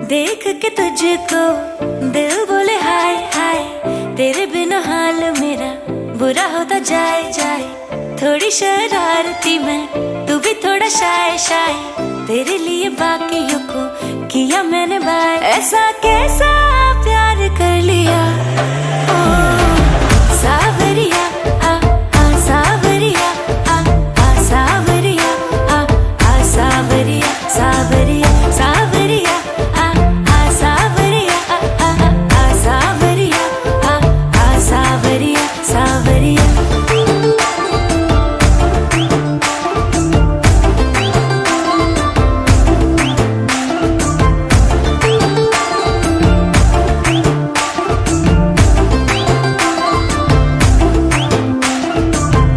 देख के तुझको दिल बोले हाय हाय, तेरे बिना हाल मेरा बुरा होता जाए जाए। थोड़ी शरारती मैं, तू भी थोड़ा शाय शाय, तेरे लिए बाकियों को किया मैंने बाय। ऐसा कैसा प्यार कर लिया ओ सावरिया, आ सावरिया, आ सावरिया, आ सावरिया, सावरिया सावरिया, आ सावरिया, आ सावरिया, आ सावरिया सावरिया।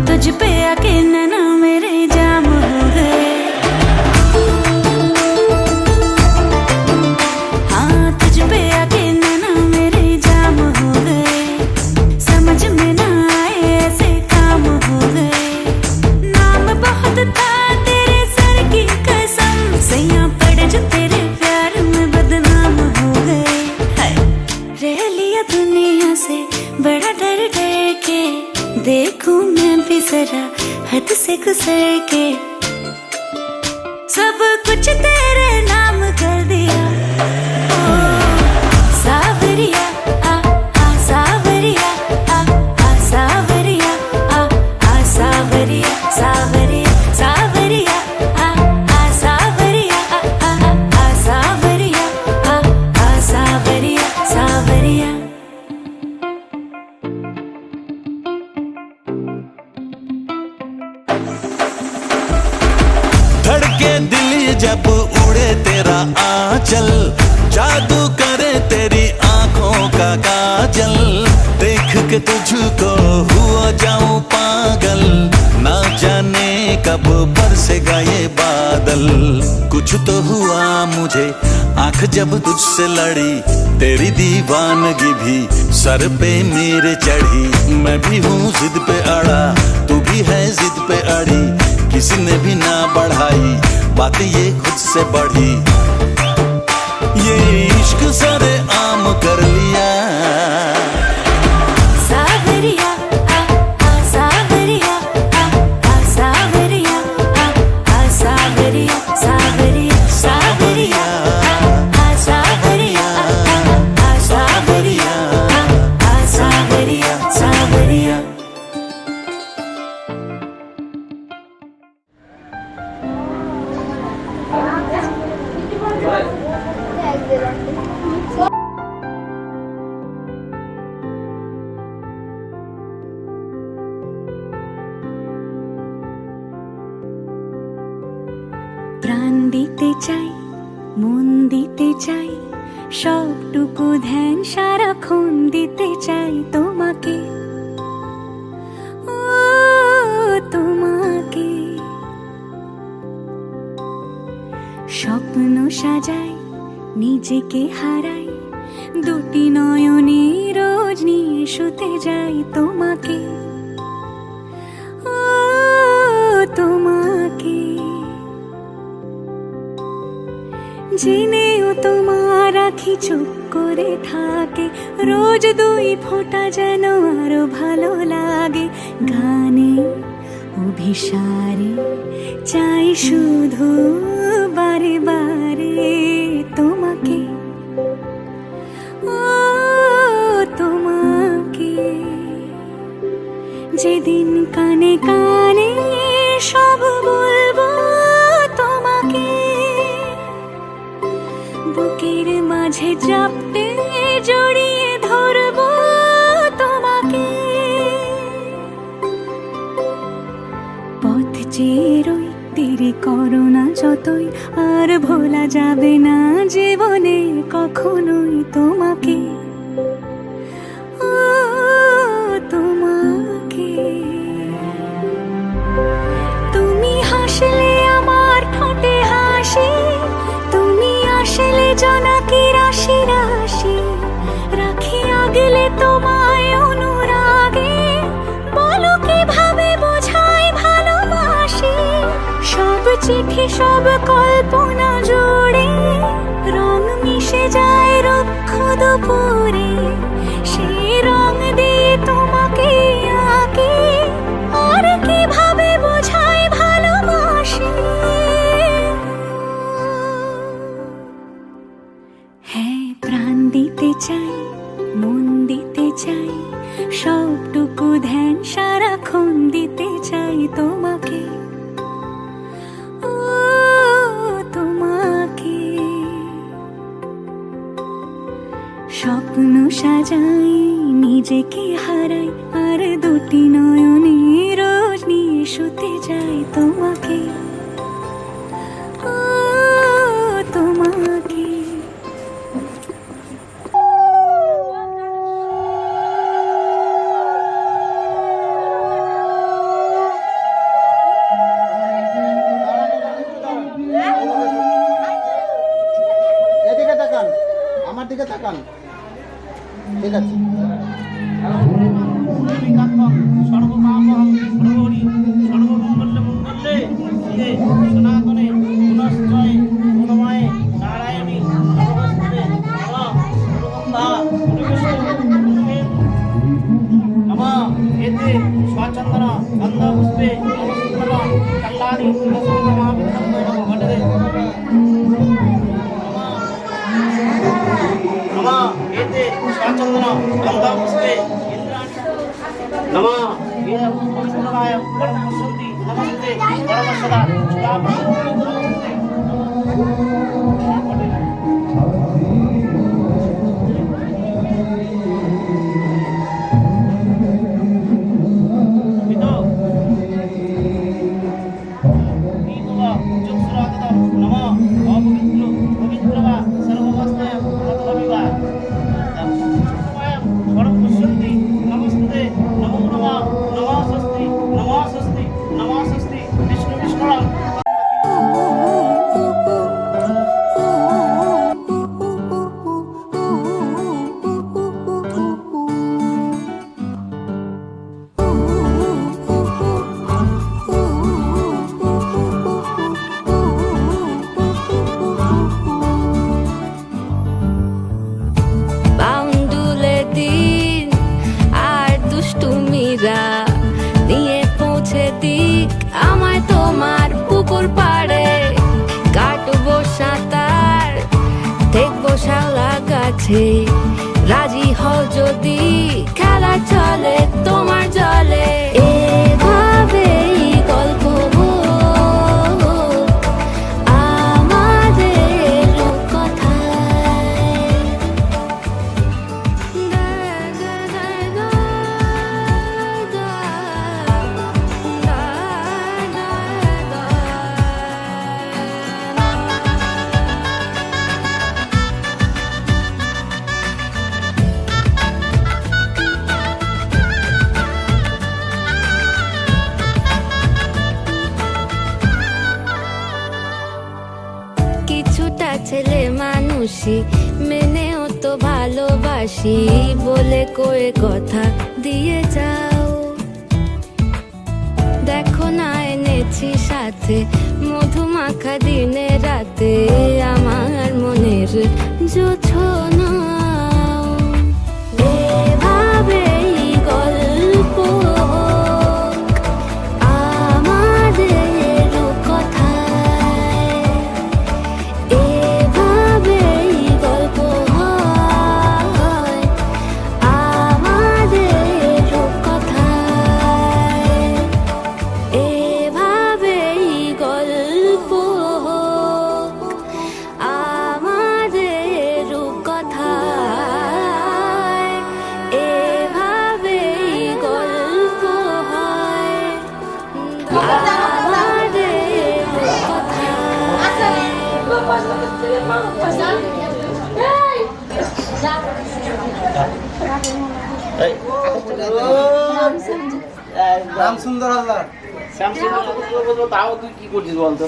तुझ पे आके नैना मेरे जाम हो गए, हाँ तुझ पे आके नैना मेरे जाम हो गए। समझ में ना आए ऐसे काम हो गए। नाम बहुत था तेरे सर की कसम, सैया पड़ जो तेरे प्यार में बदनाम हो गए। हाय रह लिया दुनिया से बड़ा डर डर के, देखूं मैं भी जरा हद से गुजर के। सब कुछ तेरे नाम कर दिया ओ सावरिया, आ सावरिया, आ सावरिया, आ सावरिया सावरिया सावरिया, आ सावरिया, आ सावरिया, आ सावरिया सावरिया। धड़के दिल जब उड़े तेरा आंचल, जादू करे तेरी आंखों का काजल। देख के तुझको हुआ जाऊं पागल, ना जाने कब बरसेगा ये बादल। कुछ तो हुआ मुझे आंख जब तुझसे लड़ी, तेरी दीवानगी भी सर पे मेरे चढ़ी। मैं भी हूँ जिद पे अड़ा, तू भी है जिद पे अड़ी, किसी ने भी ना बढ़ाई बात ये खुद से बढ़ी। ये इश्क सरे आम कर लिया सावरिया, आ सावरिया, आ सावरिया, आ सावरिया सावरिया सावरिया, आ सावरिया, आ सावरिया, आ सावरिया सावरिया। প্রাণ দিতে চাই, মন দিতে চাই, সবটুকু ধ্যান সারাক্ষণ দিতে চাই তোমাকে ও তোমাকে। স্বপ্ন সাজাই, নিজেকে হারাই, দুটি নয়নে রোজ নিয়ে শুতে যাই তোমাকে ও তোমাকে। জেনেও তোমার আখি চুপ করে থাকে, রোজ দুই ফোঁটা যেন আরো ভালো লাগে। গানে অভিসারে চাই শুধু বারে বারে তোমাকে ও তোমাকে। যেদিন কানে কানে সব বলবো তোমাকে, বুকের মাঝে চাপতে জড়িয়ে ধরবো তোমাকে। পথ চেয়ে রই, দেরি করো না যতই, আর ভোলা যাবে না জীবনে কখনোই তোমাকে ও তোমাকে। তুমি হাসলে আমার ঠোঁটে হাসি, তুমি আসলে জোনাকি রাশি রাশি, রাখি আগলে তোমায় অনুরাগে। বলো কিভাবে বোঝাই ভালোবাসি, সব চিঠি সব কল্পনা জুড়ে রং মিশে উপরে সেই রং দিয়ে তোমাকে আঁকি, আর কিভাবে বোঝাই ভালোবাসি। হ্যাঁ, প্রাণ দিতে চাই, মন দিতে চাই, সবটুকু ধ্যান সারাক্ষণ দিতে চাই তোমাকে, ও তোমাকে। স্বপ্ন সাজাই, নিজেকে হারাই, আর দুটি নয়নে রোজ নিয়ে শুতে যাই তোমাকে, ও তোমাকে। এদিকে তাকান, আমার দিকে তাকান। ঠিক আছে। সনাতনে পুনশ্চয় গুণময়ে নারায়ণী নমস্তে নমঃ এতে স্বচন্দন গন্ধ পুষ্পে কল্যাণী এতে স্বচন্দন গন্ধ পুষ্পে নমঃ ये पवित्रराय परम शांति नमस्ते परम सदा নিয়ে পৌঁছে দিক আমায় তোমার পুকুর পাড়ে, কাটবো সাঁতার, দেখবো শালা গাছে, রাজি হও যদি খেলা চলে তোমার জলে। এভাবেই গল্প আমাদের কথায়। কিছুটা ছেলে মানুষই মেনেও তো ভালোবাসি, বলে কয়ে কথা দিয়ে যাও। দেখো না এনেছি সাথে মধুমাখা দিনে রাতে, আমার মনের জোছনা। এভাবেই গল্প আমাদের কথায়, এভাবেই গল্প হয় আমাদের কথায়, এভাবেই গল্প আমাদের কথায়, এভাবেই গল্প হয় আমাদের রাম সুন্দর আল্লাহ তাও তুই কি করছিস বলতো?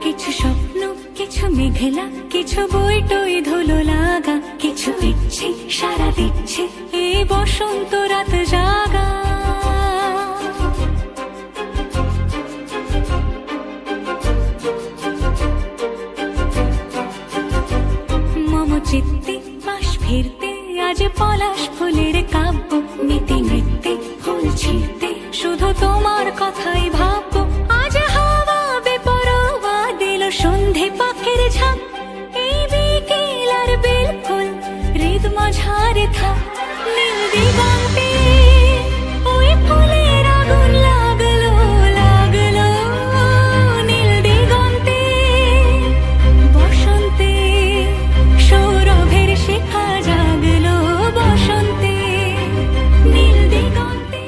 কিছু স্বপ্ন কিছু মেঘলা কিছু বই টই ধুলো লাগা কিছু ইচ্ছে সারা দিচ্ছে এ বসন্ত রাত জাগা মম চিত্তে পাশ ফিরতে আজ পলাশ ফুলের কাব্য নীতি নৃত্যে ফুল ছিঁড়তে শুধু তোমার কথাই ভাববো আজ হাওয়া বেপরোয়া দিল সন্ধে পাখির ঝাঁক এই বিকেল আর বিলকুল হৃদ মাঝারে থাক নীল দিগন্তে ওই ফুলের আগুন লাগলো লাগলো নীল দিগন্তে বসন্তে সৌরভের শিখা জাগলো বসন্তে নীল দিগন্তে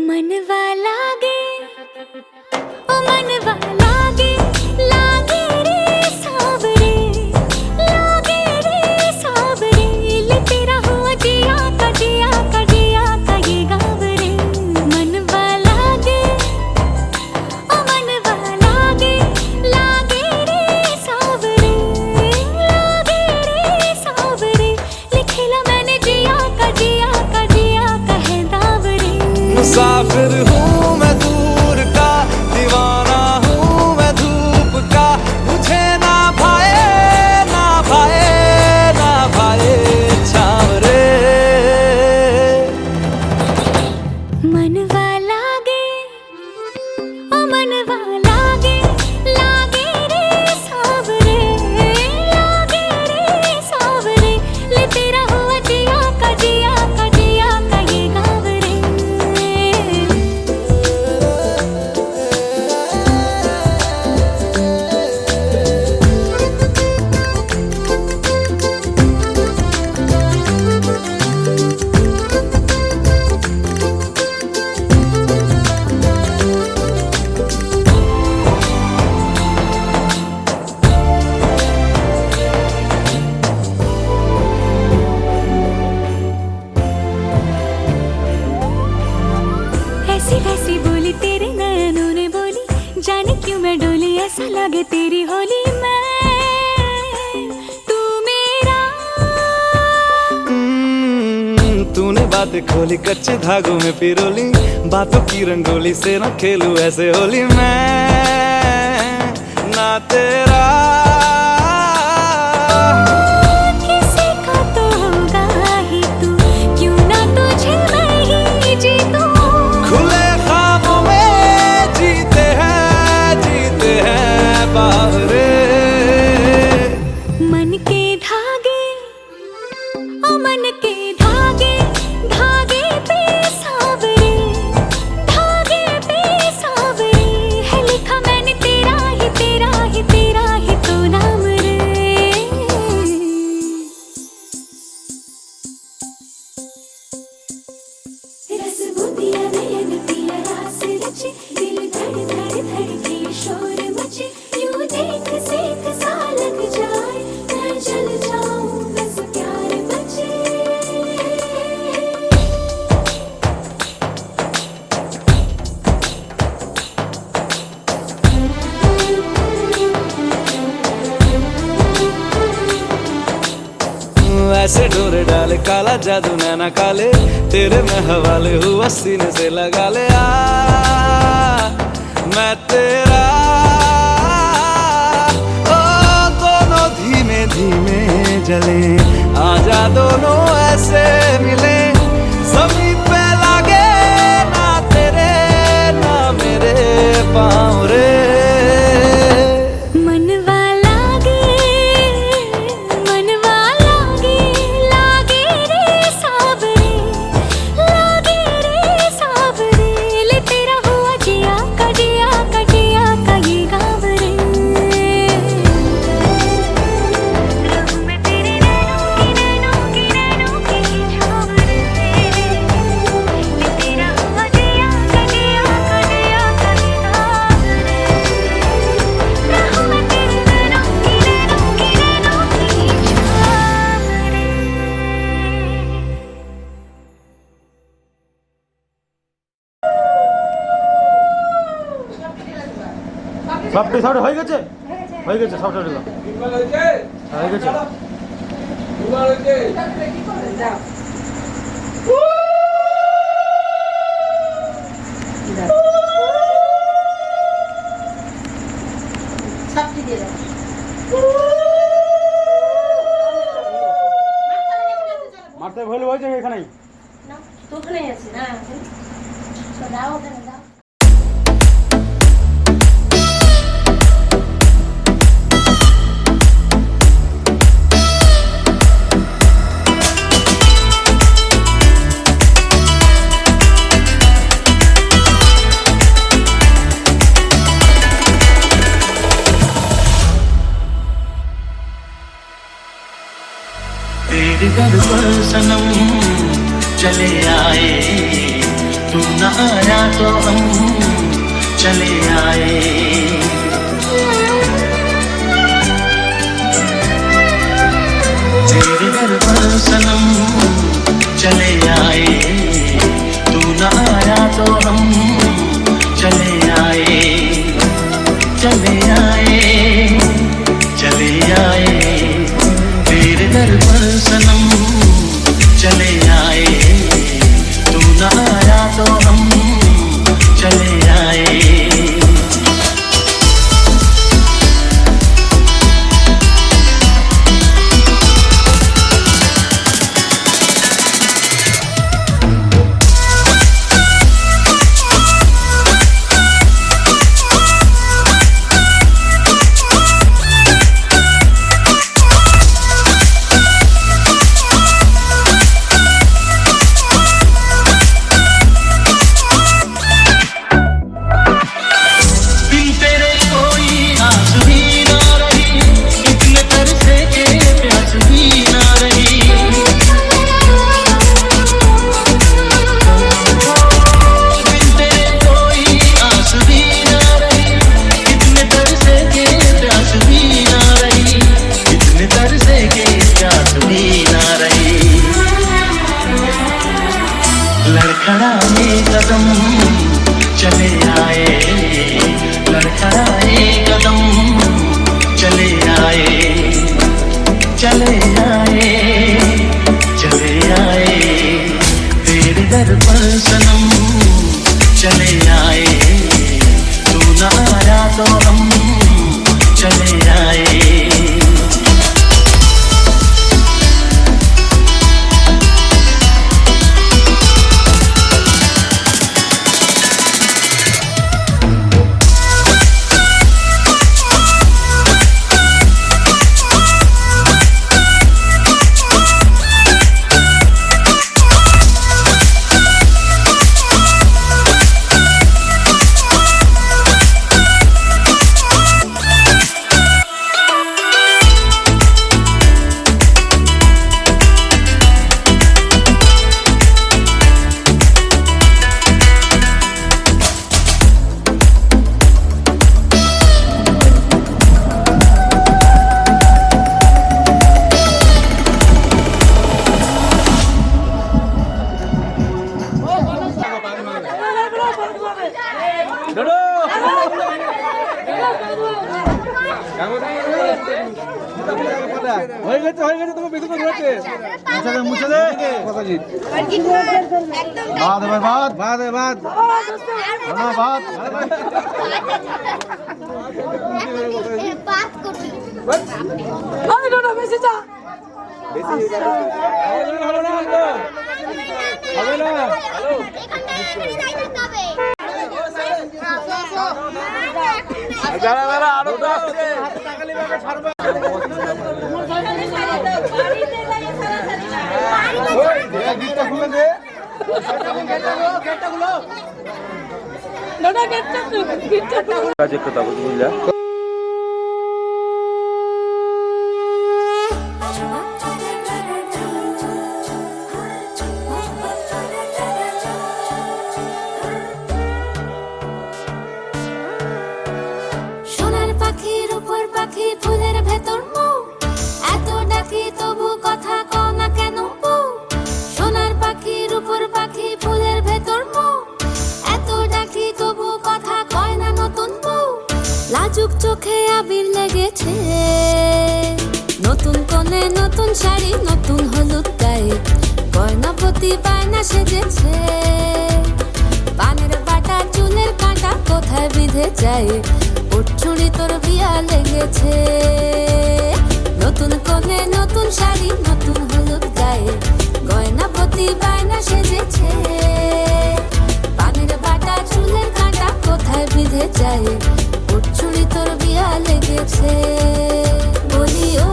मनवा लागे ओ मनवा लागे लागे रे सावरे ले तेरा हुआ जिया का जिया का जिया का ये गाँव रे मनवा लागे ओ मनवा लागे लागे रे सावरे लिखेला मैंने जिया का जिया का जिया का है दावरे मुसाफिर हूँ मैं दूर का दीवाना हूँ मैं धूप का मुझे ना भाए ना भाए ना भाए छाव रे मनवा लागे ओ मनवा लागे लागे रे सावरे ले तेरा हुआ जिया का जिया का जिया का ये गाँव रे ऐसी वैसी बोली तेरे नयनों ने बोली जाने क्यों मैं डोली ऐसा लगे तेरी होली मैं तू मेरा तूने बातें खोली कच्चे धागों में पिरोली बातों की रंगोली से न खेलूं ऐसे होली मैं ना तेरा किसी का तो होगा मन के धागे धागे पे सावरे, धागे पे सावरे है लिखा मैंने तेरा ही तेरा ही तेरा ही तो नाम रे। रस बुदिया नयन पिया रास रचे, दिल धड़ धड़ धड़के शोर मचे, यूं देख सेक सा लग जाए, मैं जल जाऊं बस प्यार बचे। ऐसे डोरे डाले काला जादू नैना काले, तेरे में हवाले हुआ सीने से लगा ले आ मैं तेरा। ओ दोनों धीमे धीमे जले, आजा दोनों ऐसे मिले, जमीन पे लागे ना तेरे ना मेरे पाँव रे। मनवा लागे लागे रे सावरे, लागे रे सावरे ले तेरा हुआ जिया का जिया का जिया का ये गाँव रे। रहूं मैं तेरे नैनों की छाँव रे, ले तेरा हुआ जिया का जिया का जिया का ये गाँव रे। रहूं मैं तेरे नैनों की छाँव रे। সবটি সব হয়ে গেছে, হয়ে গেছে সব হয়ে গেছে। মারতে ভুল হয়েছে এখানেই। तेरे घर पर सनम चले आए, तू न आया तो हम चले आए। तेरे घर पर सनम चले आए, तू न आया तो हम चले आए, चले आए, चले आए। तेरे घर पर सनम चले आए, तू न आया तो हम चले आए। लड़खड़ाए कदम चले आए, लड़खड़ाए कदम चले आए, चले आए, चले आए। तेरे दर पर सनम चले आए, तू न आया तो हम चले आए। তোমার বেশি করে ধরেছে। মুছে দে ভাত এবার ভাত ভাত ভাত ভাত হবে না। দাঁড়া দাঁড়া আরো তো আসছে। গিটটা খুলে দে সোনার পাখির উপর পাখি ফুলের ভেতর মৌ এত ডাকি তবু কথা কও না কেন বউ সোনার পাখির উপর পাখি ফুলের ভেতর মৌ এত ডাকি তবু কথা কয় না নতুন বউ লাজুক চোখে আবির লেগেছে নতুন কোণে নতুন শাড়ি নতুন হলুদ গায়ে গয়নাপতি বায়না সেজেছে পানের বাটা চুলের কাঁটা কোথায় বিঁধে যায় উঠছুড়ি তোর বিয়া লেগেছে নতুন কোণে নতুন শাড়ি নতুন হলুদ গায়ে গয়নাপতি বায়না সেজেছে পানের বাটা চুলের কাঁটা কোথায় বিঁধে যায় উঠছুড়ি তোর বিয়া লেগেছে বলি ও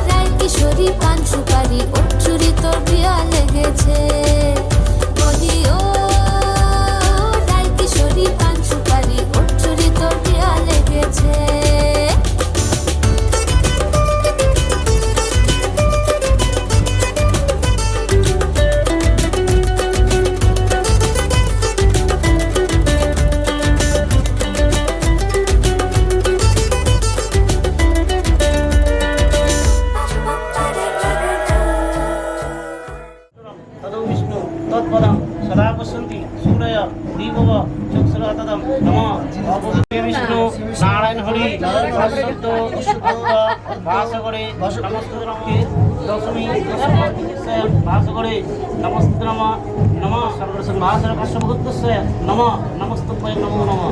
রায় কিশোরী পান সুপারি উঠছুড়ি তোর বিয়া লেগেছে বলি ও রায় কিশোরী পান সুপারি উঠছুড়ি তোর বিয়া লেগেছে तदो विष्णु तत्पदं सदा पश्यन्ति सूरय दीपव चक्षुरातदं नमः हे विष्णु नारायण हरि सत्य भासगरे नमस्ते दशमी दशमी भासगरे नमस्ते नमः नमः सर्वसंभासर कश्यपगुप्तस्य नमः नमस्तुभ्ये नमो नमः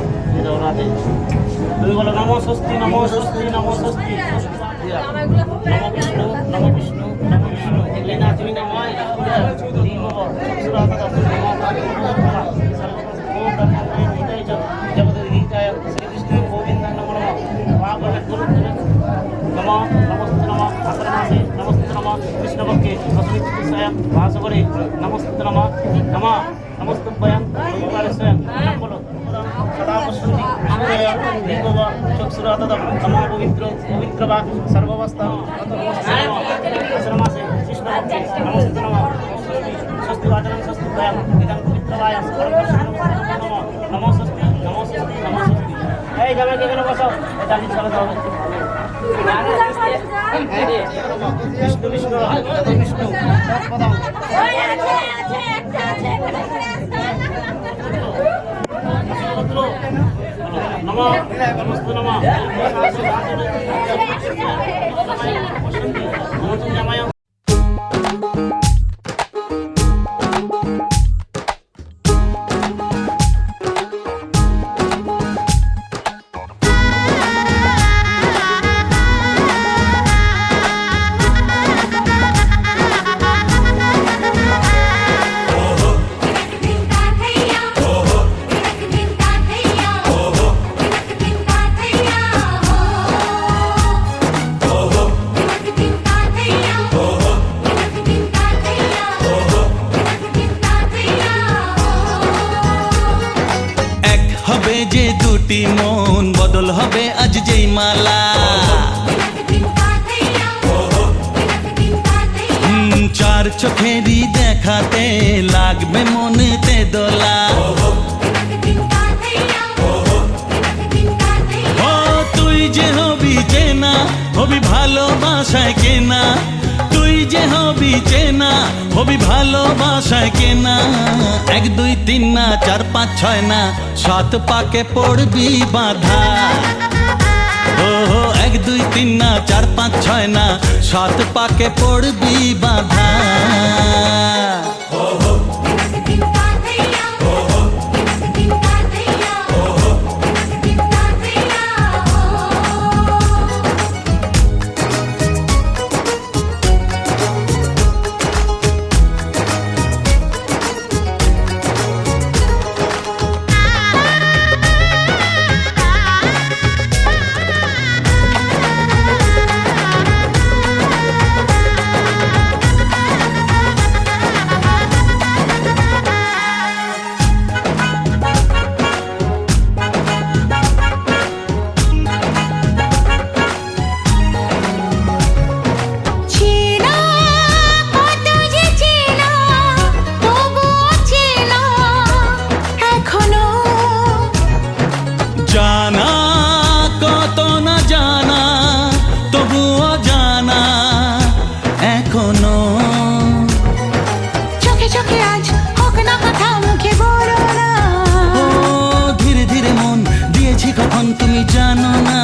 राधे তুমি বলো নমো স্বস্তি নমো স্বস্তি নমো স্বস্তি নমো বিষ্ণু নমো বিষ্ণু নমো বিষ্ণু এলেনা তুমি নময় দীপব চক্ষুরাতদম নমঃ জগদ্গীতায় শ্রীকৃষ্ণ গোবিন্দ নমো নমঃ ভাগবত গুরু নমঃ নমস্তে নমঃ ভাদ্রমাসে নমস্তে নমঃ কৃষ্ণপক্ষে দশমী তিথিস্যাম ভাসগরে নমস্তে নমঃ নমঃ নমস্তুভ্যং নমস্কারস্য বলো সদা পশ্যন্তি সূরয় দীপব চক্ষুরাতদম নমঃ পবিত্র বা সর্বাবস্থা আশ্রমাসে কৃষ্ণপক্ষে নমস্তে নমঃ স্বস্তি বাচনং স্বস্তিভ্যং ইদং পবিত্রবায় নমঃ নমঃ স্বস্তি নমঃ স্বস্তি নমঃ স্বস্তি এই জামাইকে এখানে বসাও এটা আমি চলে দাও বিষ্ণু বিষ্ণু বিষ্ণু তৎপদম নমঃ নমস্তে নমঃ জামাই যে দুটি মন বদল হবে আজ যেই মালা চার চোখেরই দেখাতে লাগবে মনেতে দোলা ও তুই যে হবি চেনা হবি ভালোবাসায় কেনা তুই যে হবি চেনা হবি ভালোবাসায় কেনা 1 2 3 না 4 5 6 না 7 পাকে পড়বি বাঁধা ও 1 দুই তিন না, চার পাঁচ ছয় না, সাত পাকে পড়বি বাঁধা। জানা কত না জানা, তবুও জানা এখনো। চোখে চোখে আজ হোক না কথা, মুখে বলো না। ও ধীরে ধীরে মন দিয়েছি কখন তুমি জানো না।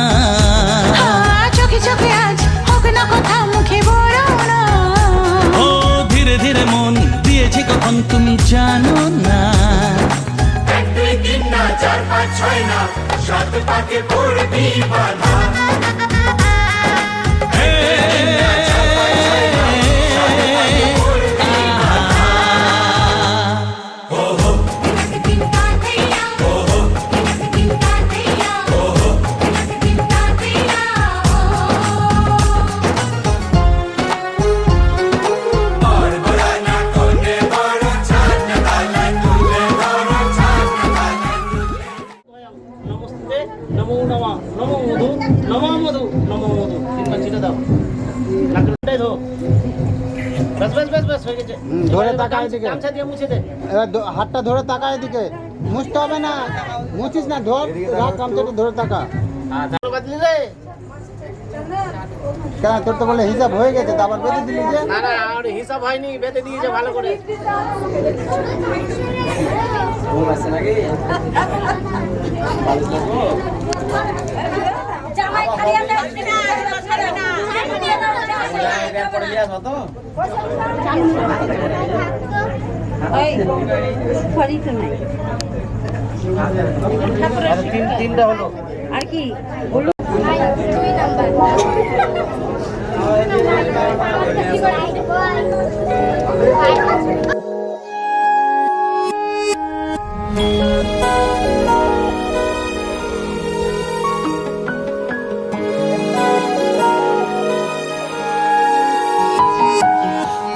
চোখে চোখে আজ হোক না কথা, মুখে বলো না। ও ধীরে ধীরে মন দিয়েছি কখন তুমি জানো না। এক দুই তিন না, চার পাঁচ ছয় না, সাত পাকে পড়বি বাঁধা। নমস্তে, নমো নমঃ, নমো মধু, নমো মধু, নমো মধু। তিনবার ছিটে দাও, নাকটাই ধো। বাস বাস বাস বাস হয়ে গেছে। ধরে তাকা এদিকে। গামছা দিয়ে মুছে দে। এবার হাতটা ধরে তাকা এদিকে, মুছতে হবে না, মুছিস না, ধর রাখ গামছাটা ধরে তাকা। বাদলি রে। কেন তোর তো বলে হিসাব হয়ে গেছে, আবার বেঁধে দিলি যে? না না, আর হিসাব হয়নি, বেঁধে দিয়েছে ভালো করে। জামাই খালি আমরা ছাড়বে না। তিনটা হলো। আর কি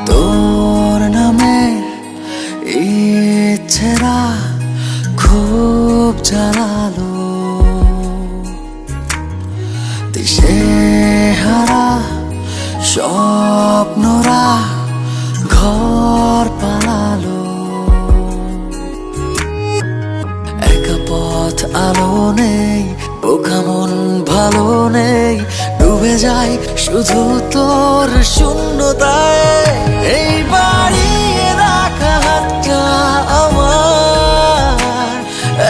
তোর নামে ইচ্ছেরা খুব জ্বালালো, দিশেহারা স্বপ্নরা ঘর পালালো। একা পথ আলো নেই, বোকা মন ভালো নেই, ডুবে যায় শুধু তোর শূন্যতায়। এই বাড়িয়ে রাখা হাতটা আমার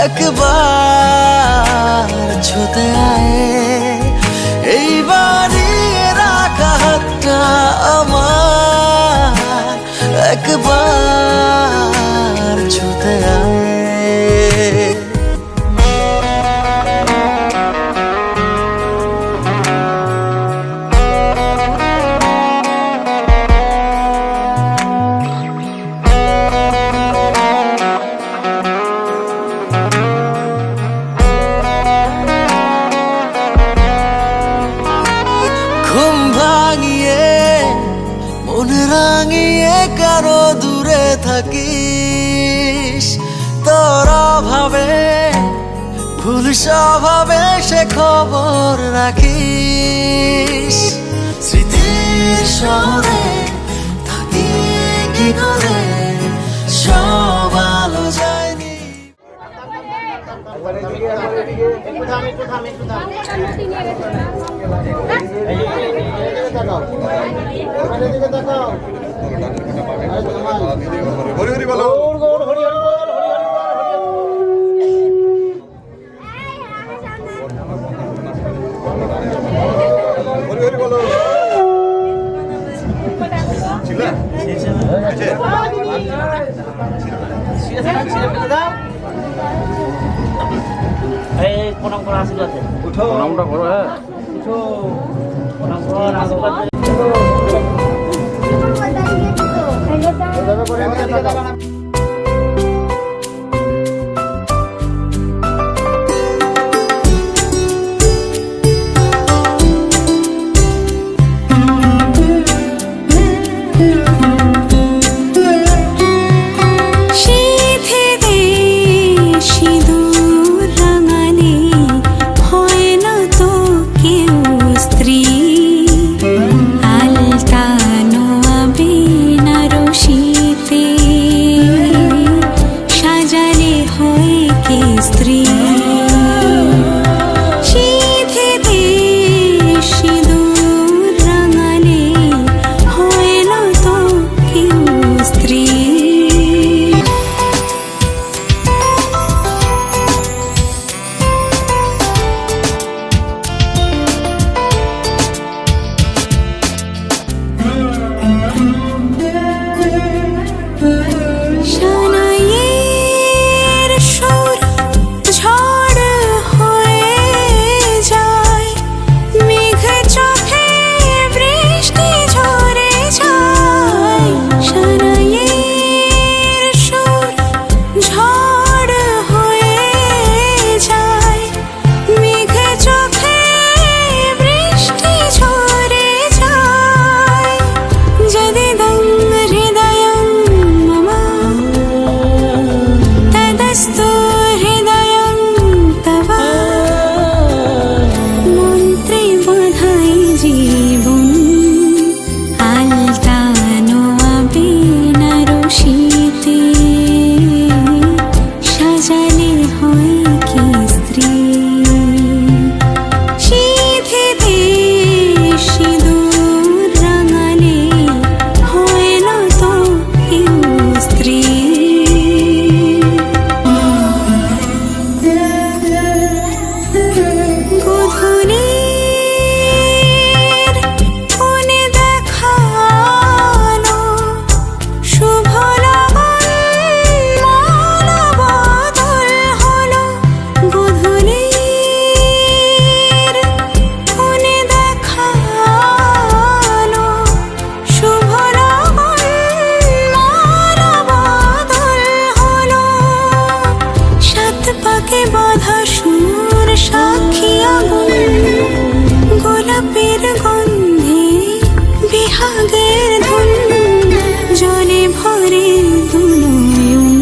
একবার ছুতে আয়। এই বাড়িয়ে রাখা হাতটা আমার একবার ছুতে আয়। ঘুম ভাঙিয়ে মন রাঙিয়ে কারো দূরে থাকিস, তোর অভাবে ভুল স্বভাবে সে খবর রাখিস। স্মৃতির শহরে থাকি কি করে, সব আলো যায়নি। একটু থাম, একটু থাম, একটু থাম। তাকাও, ওখানের দিকে তাকাও। হরি হরি বলো। গৌর গৌর হরি হরি বল, হরি হরি বল, হরি হরি বল। এই প্রণাম করো আশীর্বাদ দেন। প্রণামটা করো, হ্যাঁ। প্রণাম করো আর আশীর্বাদ দেন। ওইভাবে করে এদিকে তাকাও। সিধে দে সিঁদুর রাঙালে হয় না তো কেউ স্ত্রী আলতানো আবিনা রশিতে সাজালে হয় কে স্ত্রী সিধে দে সিঁদুর রাঙালে হয় না তো কেউ স্ত্রী সানাইয়ের সুর ঝড় হয়ে যায় মেঘ চোখে বৃষ্টি ঝরে যায় সানাইয়ের সুর ঝড় হয়ে যায় মেঘ চোখে বৃষ্টি ঝরে যায় যদিদং হৃদয়ং মম তদস্তু হৃদয়ং তব মন্ত্রে বাঁধাই জীবন আলতানো আবিনা রশিতে সাজালে হয় কি স্ত্রী সিধে দে সিঁদুর রাঙালে হয় না তো কেউ স্ত্রী গধূলির কোণে দেখানো শুভ লগন মানবদল হলো গধূলির কোণে দেখানো শুভ লগন মানবদল হলো সাত পাকে বাঁধা সুর সাক্ষী আগুন গোলাপের গন্ধে বিহাগের ধুন জলে ভরে দুনয়ন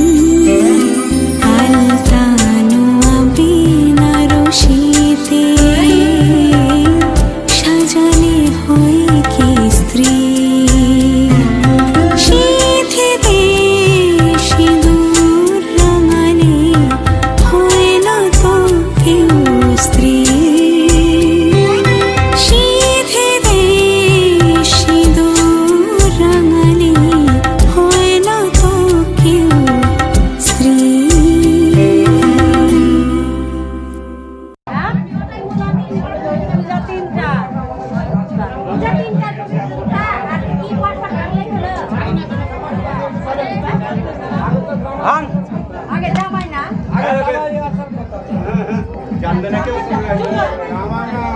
আলতানো আবিনা রশিতে সাজালে হয় কি স্ত্রী সিধে দে সিঁদুর রাঙালে হয় না তো কেউ স্ত্রী সিধে দে সিঁদুর রাঙালে হয় না তো কেউ স্ত্রী আগে জামাই না জানবে না কেউ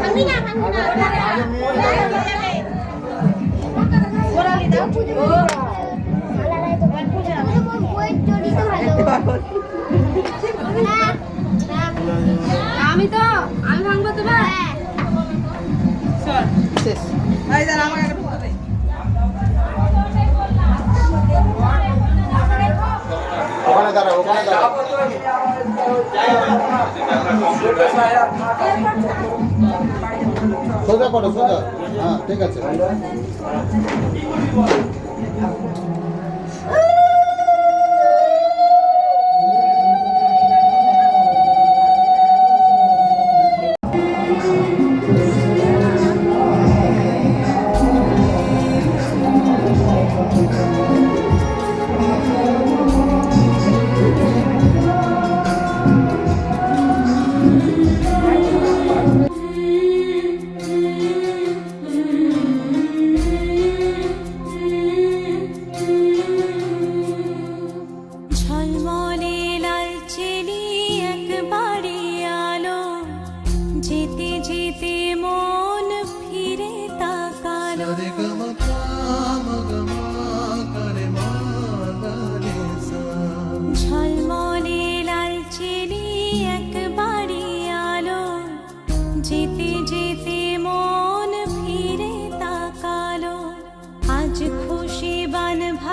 আমি না গোলালি দাও আমি ভাঙবো তোমার শেষ। ওখানে দাঁড়াও, ওখানে দাঁড়াও। সোজা করো, সোজা। হ্যাঁ, ঠিক আছে।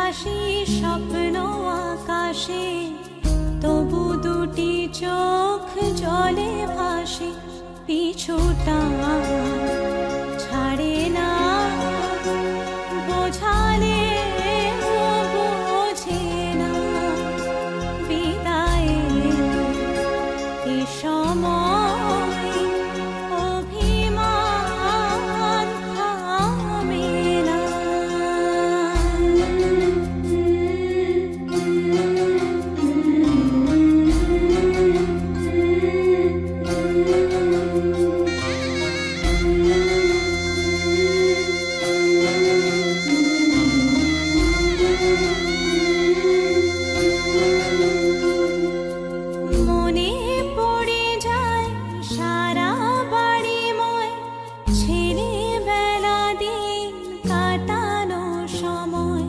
ভাসি স্বপ্ন আকাশে, তবু দুটি চোখ জলে ভাসে, পিছুটা ছাড়ে না, বোঝালে বোঝে না, বিদায়ে এ সময় অভিমান থামে না। মনে পড়ে যায় সারা বাড়িময় ছেলেবেলা দিন কাটানো সময়,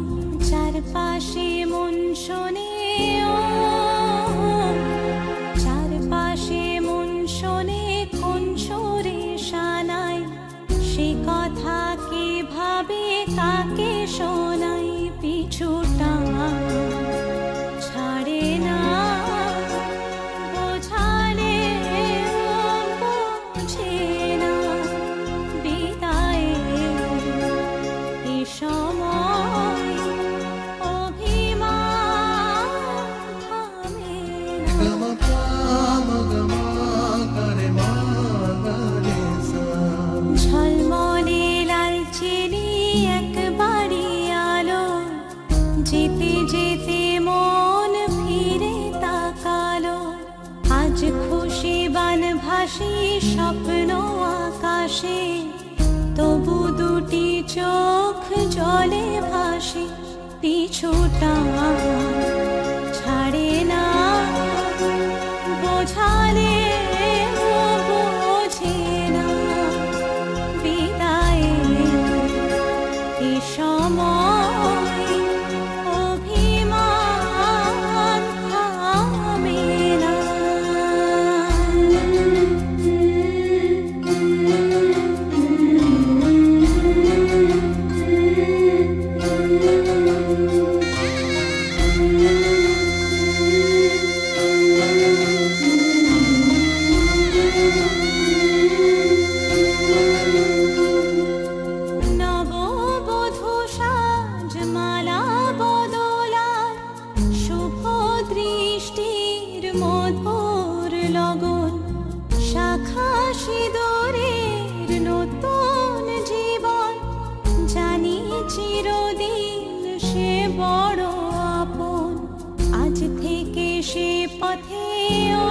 চারপাশে মন শোনে ও, চারপাশে মন শোনে কোন সুরে শানায়, সে কথা কে ভাবে কাকে শোনাই, পিছুটা ছাড়ে না, বোঝালে বোঝে না, বিদায়ে এ সময় অভিমান থামে না। ঝলমলে লালচেলি একবারই আলো, যেতে যেতে মন ফিরে তাকালো, আজ খুশি বান ভাসি স্বপ্ন আকাশে, তবু দুটি চোখ জলে ভাসে, পিছুটা ছাড়ে না, বোঝালে বোঝে না, বিদায়ে এ সময় অভিমান থামে না। নববধূ সাজমালা বদলায়, শুভ দৃষ্টির মধুর লগন, শাখা সিঁদুরের নতুন জীবন, জানি চিরদিন সে বড় আপন, আজ থেকে সে পথে ও,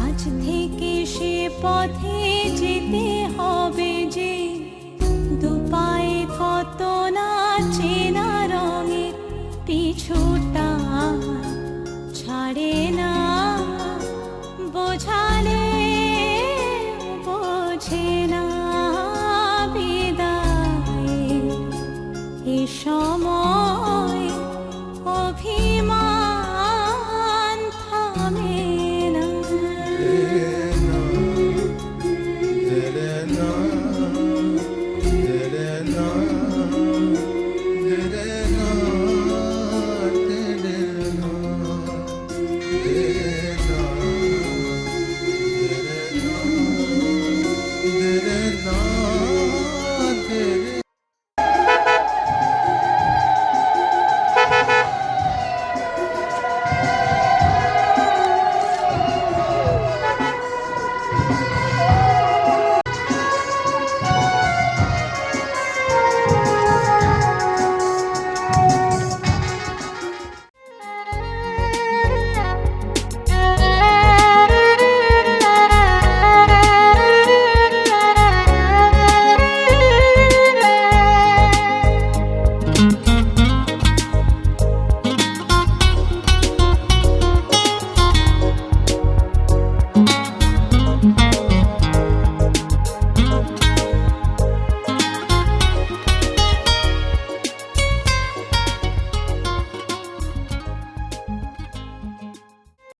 আজ থেকে সে পথে যেতে হবে যে, দুপায়ে কত না চেনা রঙের, পিছুটা ছাড়ে না, বোঝালে বোঝে না, বিদায়ে এ সময়